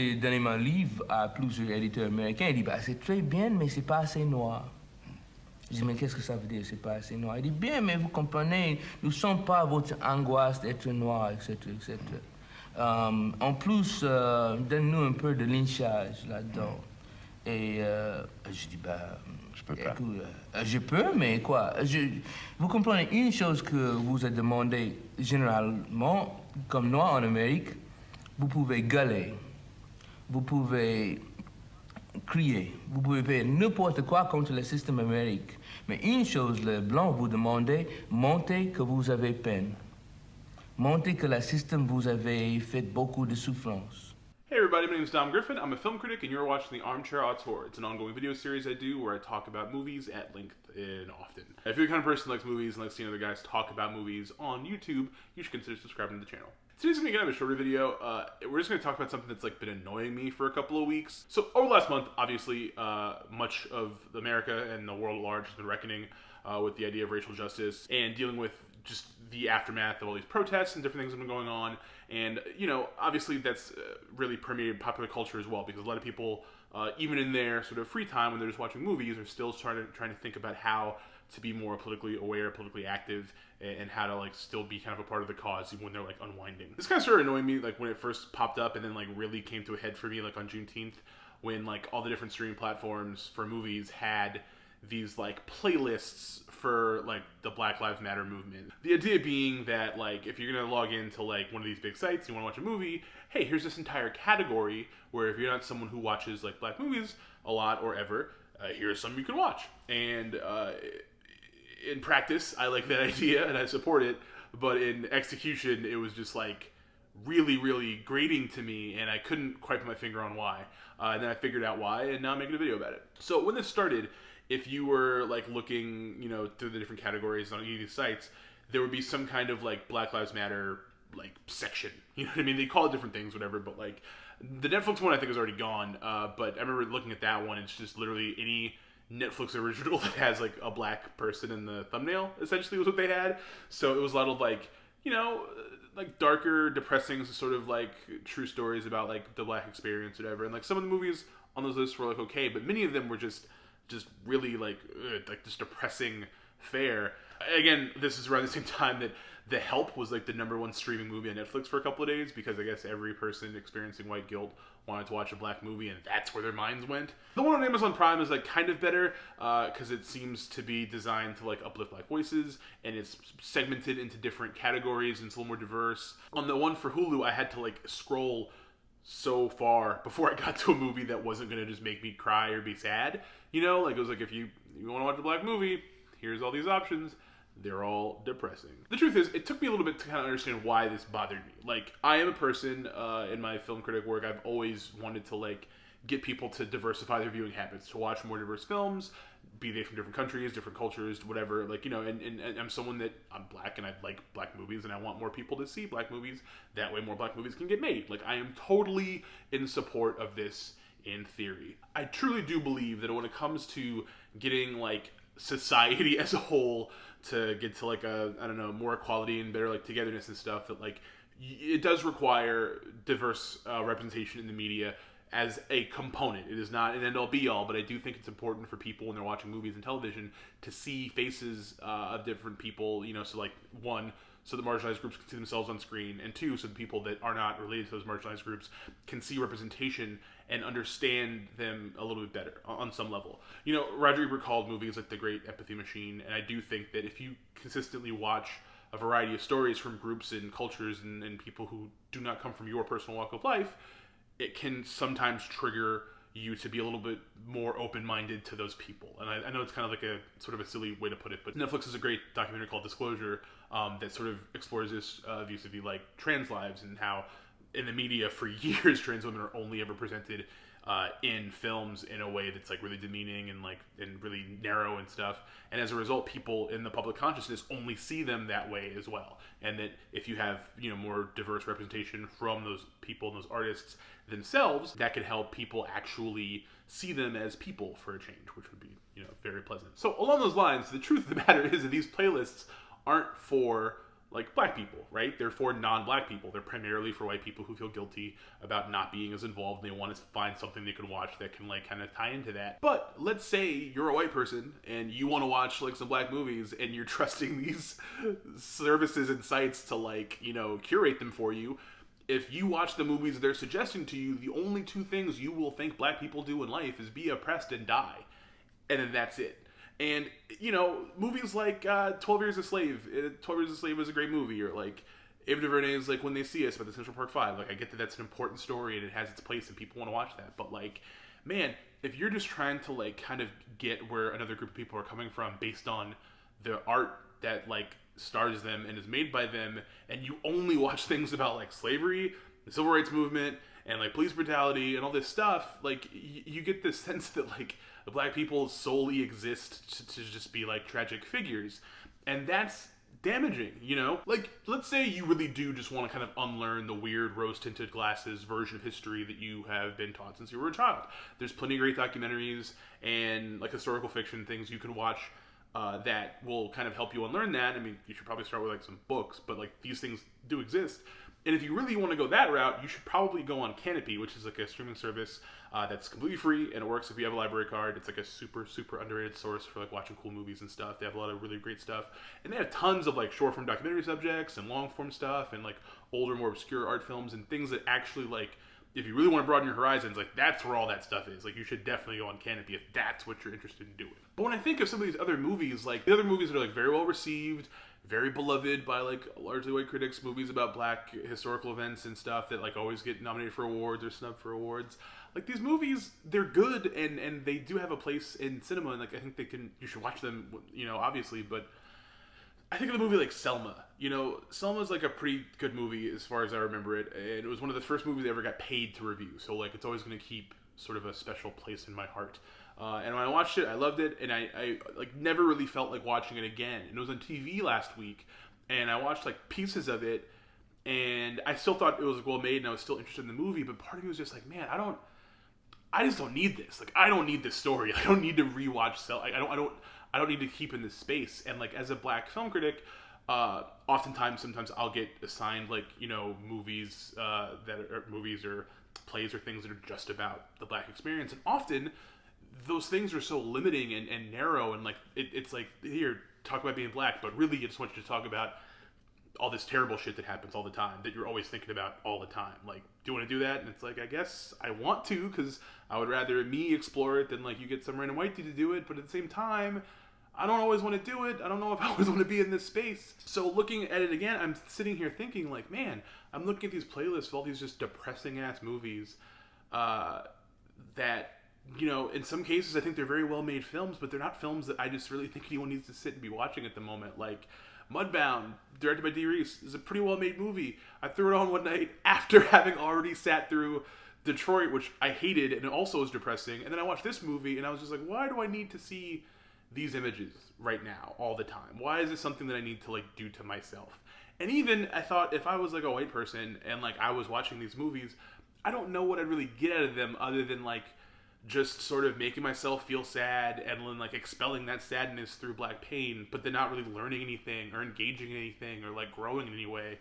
J'ai donné mon livre à plusieurs éditeurs américains. Il dit, bah, c'est très bien, mais c'est pas assez noir. Je dis, mais qu'est-ce que ça veut dire, c'est pas assez noir? Il dit, bien, mais vous comprenez, nous ne sommes pas votre angoisse d'être noir, etc., etc. En plus, donne-nous un peu de lynchage là-dedans. Et je dis, bah, Je peux pas. écoute, je peux, mais quoi? Vous comprenez, une chose que vous a demandé généralement, comme noir en Amérique, vous pouvez gueuler, vous pouvez crier, vous pouvez faire n'importe quoi contre le système américain. Mais une chose, les Blancs vous demandez, montez que vous avez peine. Montez que le système vous avez fait beaucoup de souffrance. Hey everybody, my name is Dom Griffin. I'm a film critic and you're watching the Armchair Auteur. It's an ongoing video series I do where I talk about movies at length and often. If you're the kind of person who likes movies and likes seeing other guys talk about movies on YouTube, you should consider subscribing to the channel. Today's gonna be kind of a shorter video. We're just gonna talk about something that's been annoying me for a couple of weeks. So over the last month, obviously, much of America and the world at large has been reckoning with the idea of racial justice and dealing with just the aftermath of all these protests and different things that have been going on. And, you know, obviously that's really permeated popular culture as well, because a lot of people, even in their sort of free time when they're just watching movies, are still trying to think about how to be more politically aware, politically active, and how to still be kind of a part of the cause even when they're unwinding. This kind of started annoying me when it first popped up, and then really came to a head for me on Juneteenth, when all the different streaming platforms for movies had these playlists for the Black Lives Matter movement. The idea being that if you're gonna log into one of these big sites, you want to watch a movie, hey, here's this entire category where if you're not someone who watches black movies a lot or ever, here's some you can watch. And in practice, I like that idea and I support it, but in execution, it was just really, really grating to me, and I couldn't quite put my finger on why. And then I figured out why, and now I'm making a video about it. So when this started, if you were looking, through the different categories on any of these sites, there would be some kind of Black Lives Matter section. You know what I mean? They call it different things, whatever. But the Netflix one I think is already gone. But I remember looking at that one. It's just literally any Netflix original that has a black person in the thumbnail. Essentially, was what they had. So it was a lot of darker, depressing sort of true stories about the black experience, or whatever. And some of the movies on those lists were okay, but many of them were just really just depressing fare. Again, this is around the same time that The Help was the #1 streaming movie on Netflix for a couple of days, because I guess every person experiencing white guilt wanted to watch a black movie, and that's where their minds went. The one on Amazon Prime is kind of better, because it seems to be designed to uplift black voices, and it's segmented into different categories, and it's a little more diverse. On the one for Hulu, I had to scroll so far before I got to a movie that wasn't going to just make me cry or be sad. It was if you want to watch a black movie, here's all these options. They're all depressing. The truth is, it took me a little bit to kind of understand why this bothered me. I am a person, in my film critic work, I've always wanted to get people to diversify their viewing habits, to watch more diverse films, be they from different countries, different cultures, whatever. And I'm someone that, I'm black and I like black movies, and I want more people to see black movies. That way more black movies can get made. I am totally in support of this in theory. I truly do believe that when it comes to getting society as a whole to get to I don't know, more equality and better togetherness and stuff, that it does require diverse representation in the media as a component. It is not an end-all be-all, but I do think it's important for people when they're watching movies and television to see faces of different people, so one, so the marginalized groups can see themselves on screen, and two, so the people that are not related to those marginalized groups can see representation and understand them a little bit better on some level. Roger Ebert called movies the great empathy machine, and I do think that if you consistently watch a variety of stories from groups and cultures and people who do not come from your personal walk of life, it can sometimes trigger you to be a little bit more open-minded to those people. And I know it's kind of a sort of a silly way to put it, but Netflix has a great documentary called Disclosure that sort of explores this vis-a-vis trans lives, and how in the media for years trans women are only ever presented in films in a way that's really demeaning and really narrow and stuff. And as a result, people in the public consciousness only see them that way as well. And that if you have more diverse representation from those people and those artists themselves, that could help people actually see them as people for a change, which would be very pleasant. So along those lines, the truth of the matter is that these playlists aren't for like black people, right? They're for non-black people. They're primarily for white people who feel guilty about not being as involved, and they want to find something they can watch that can like kind of tie into that. But let's say you're a white person and you want to watch like some black movies, and you're trusting these services and sites to like, you know, curate them for you. If you watch the movies they're suggesting to you, the only two things you will think black people do in life is be oppressed and die. And then that's it. And, you know, movies like 12 Years a Slave. 12 Years a Slave is a great movie. Or, like, Ava DuVernay's, like, When They See Us about the Central Park 5. Like, I get that that's an important story and it has its place and people want to watch that. But, like, man, if you're just trying to, like, kind of get where another group of people are coming from based on the art that, like, stars them and is made by them, and you only watch things about, like, slavery, the civil rights movement, and, like, police brutality and all this stuff, like, you get this sense that, like, the black people solely exist to just be like tragic figures, and that's damaging, you know? Like, let's say you really do just want to kind of unlearn the weird rose-tinted glasses version of history that you have been taught since you were a child. There's plenty of great documentaries and like historical fiction things you can watch that will kind of help you unlearn that. I mean, you should probably start with like some books, but like these things do exist. And if you really want to go that route, you should probably go on Canopy, which is like a streaming service that's completely free, and it works if you have a library card. It's like a super, super underrated source for like watching cool movies and stuff. They have a lot of really great stuff. And they have tons of like short form documentary subjects and long form stuff and like older, more obscure art films and things that actually like, if you really want to broaden your horizons, like that's where all that stuff is. Like you should definitely go on Canopy if that's what you're interested in doing. But when I think of some of these other movies, like the other movies that are like very well received, very beloved by like largely white critics, movies about black historical events and stuff that like always get nominated for awards or snubbed for awards. Like these movies, they're good and they do have a place in cinema, and like I think you should watch them, you know, obviously, but I think of the movie like Selma. You know, Selma's like a pretty good movie as far as I remember it, and it was one of the first movies I ever got paid to review, so like it's always going to keep sort of a special place in my heart. And when I watched it, I loved it, and I like never really felt like watching it again. And it was on TV last week, and I watched like pieces of it, and I still thought it was well made, and I was still interested in the movie. But part of me was just like, man, I just don't need this. Like, I don't need this story. I don't need to rewatch I don't need to keep in this space. And like as a black film critic, sometimes I'll get assigned like, you know, movies movies or plays or things that are just about the black experience, and often those things are so limiting and narrow, and like it's like, here, talk about being black, but really I just want you to talk about all this terrible shit that happens all the time that you're always thinking about all the time. Like, do you want to do that? And it's like, I guess I want to, because I would rather me explore it than like you get some random white dude to do it, but at the same time I don't always want to do it. I don't know if I always want to be in this space. So looking at it again, I'm sitting here thinking like, man, I'm looking at these playlists of all these just depressing ass movies that, you know, in some cases I think they're very well made films, but they're not films that I just really think anyone needs to sit and be watching at the moment. Like Mudbound, directed by Dee Reese, is a pretty well made movie. I threw it on one night after having already sat through Detroit, which I hated and it also was depressing, and then I watched this movie and I was just like, why do I need to see these images right now all the time? Why is this something that I need to like do to myself? And even I thought, if I was like a white person and like I was watching these movies, I don't know what I'd really get out of them other than like just sort of making myself feel sad and then like expelling that sadness through black pain, but then not really learning anything or engaging in anything or like growing in any way.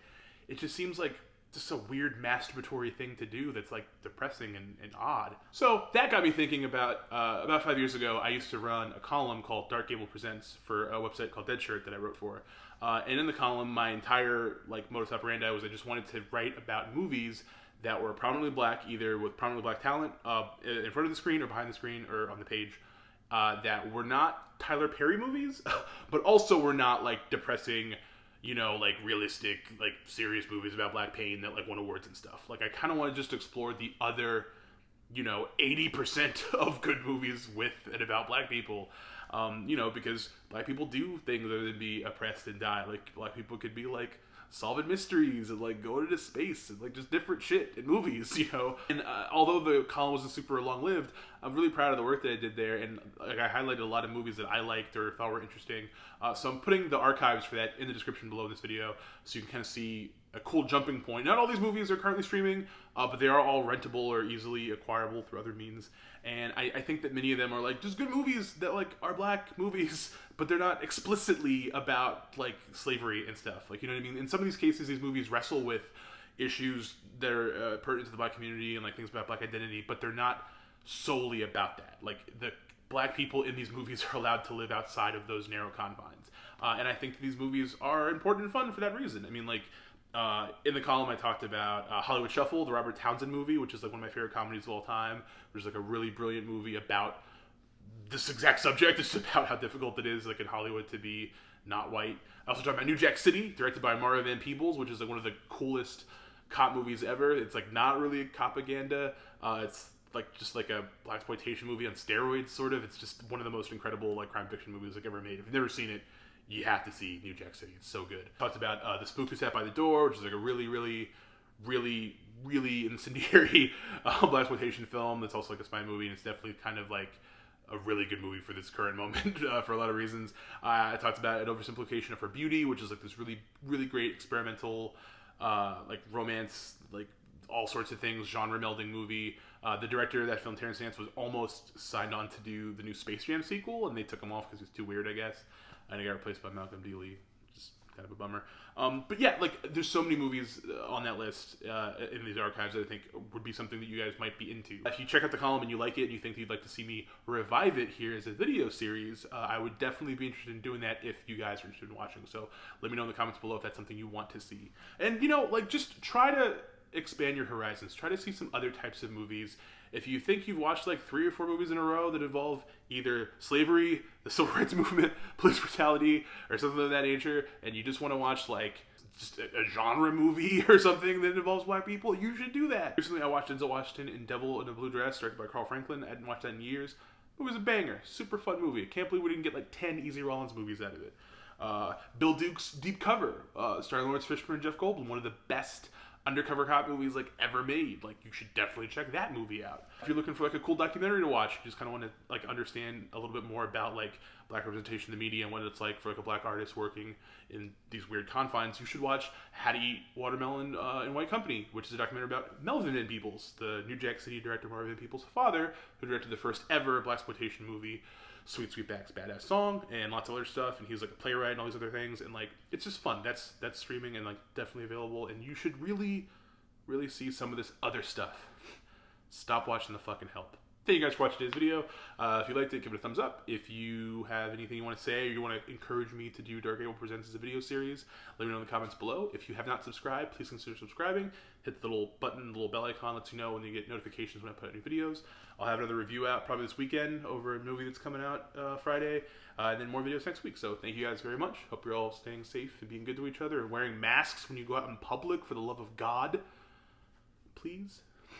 It just seems like just a weird masturbatory thing to do that's like depressing and odd. So that got me thinking about 5 years ago, I used to run a column called Dark Gable Presents for a website called Dead Shirt that I wrote for. And in the column, my entire like modus operandi was I just wanted to write about movies that were prominently black, either with prominently black talent in front of the screen or behind the screen or on the page, that were not Tyler Perry movies, but also were not like depressing, you know, like realistic, like serious movies about black pain that like won awards and stuff. Like I kind of want to just explore the other, you know, 80% of good movies with and about black people, you know, because black people do things other than be oppressed and die. Like black people could be like solving mysteries and like going into space and like just different shit in movies, you know. And although the column wasn't super long-lived, I'm really proud of the work that I did there, and like I highlighted a lot of movies that I liked or thought were interesting. So I'm putting the archives for that in the description below this video, so you can kind of see a cool jumping point. Not all these movies are currently streaming, but they are all rentable or easily acquirable through other means. And I think that many of them are like just good movies that like are black movies, but they're not explicitly about like slavery and stuff. Like, you know what I mean? In some of these cases, these movies wrestle with issues that are pertinent to the black community and like things about black identity, but they're not solely about that. Like, the black people in these movies are allowed to live outside of those narrow confines. And I think these movies are important and fun for that reason. I mean, like, in the column I talked about Hollywood Shuffle, the Robert Townsend movie, which is like one of my favorite comedies of all time, which is like a really brilliant movie about this exact subject. It's about how difficult it is, like, in Hollywood to be not white. I also talked about New Jack City, directed by Mario Van Peebles, which is like one of the coolest cop movies ever. It's like not really propaganda. It's like just like a blaxploitation movie on steroids, sort of. It's just one of the most incredible like crime fiction movies like ever made. If you've never seen it, you have to see New Jack City. It's so good. Talked about The Spook Who Sat by the Door, which is like a really incendiary blaxploitation film. That's also like a spy movie, and it's definitely kind of like a really good movie for this current moment for a lot of reasons. I talked about An Oversimplification of Her Beauty, which is like this really great experimental like romance, like all sorts of things, genre melding movie. The director of that film, Terrence Nance, was almost signed on to do the new Space Jam sequel, and they took him off because he was too weird, I guess. And he got replaced by Malcolm D. Lee. Just kind of a bummer. But yeah, like, there's so many movies on that list in these archives that I think would be something that you guys might be into. If you check out the column and you like it and you think you'd like to see me revive it here as a video series, I would definitely be interested in doing that if you guys are interested in watching. So let me know in the comments below if that's something you want to see. And, you know, like, just try to expand your horizons. Try to see some other types of movies. If you think you've watched like 3 or 4 movies in a row that involve either slavery, the civil rights movement, police brutality, or something of that nature, and you just want to watch like just a genre movie or something that involves black people, you should do that. Recently I watched Denzel Washington in Devil in a Blue Dress, directed by Carl Franklin. I hadn't watched that in years. It was a banger. Super fun movie. I can't believe we didn't get like 10 Easy Rollins movies out of it. Bill Duke's Deep Cover, starring Lawrence Fishburne and Jeff Goldblum, one of the best undercover cop movies like ever made. Like, you should definitely check that movie out. If you're looking for like a cool documentary to watch, you just kind of want to like understand a little bit more about like black representation in the media and what it's like for like a black artist working in these weird confines, you should watch How to Eat Watermelon in White Company, which is a documentary about Melvin Van Peebles, the New Jack City director Marvin Van Peebles' father, who directed the first ever blaxploitation movie, Sweet Sweetback's Badass Song, and lots of other stuff. And he's like a playwright and all these other things, and like it's just fun. That's streaming and like definitely available, and you should really see some of this other stuff. Stop watching the fucking Help. Thank you guys for watching today's video. If you liked it, give it a thumbs up. If you have anything you want to say or you want to encourage me to do Dark Able Presents as a video series, let me know in the comments below. If you have not subscribed, please consider subscribing. Hit the little button, the little bell icon lets you know when you get notifications when I put out new videos. I'll have another review out probably this weekend over a movie that's coming out Friday, and then more videos next week. So thank you guys very much. Hope you're all staying safe and being good to each other and wearing masks when you go out in public, for the love of God. Please.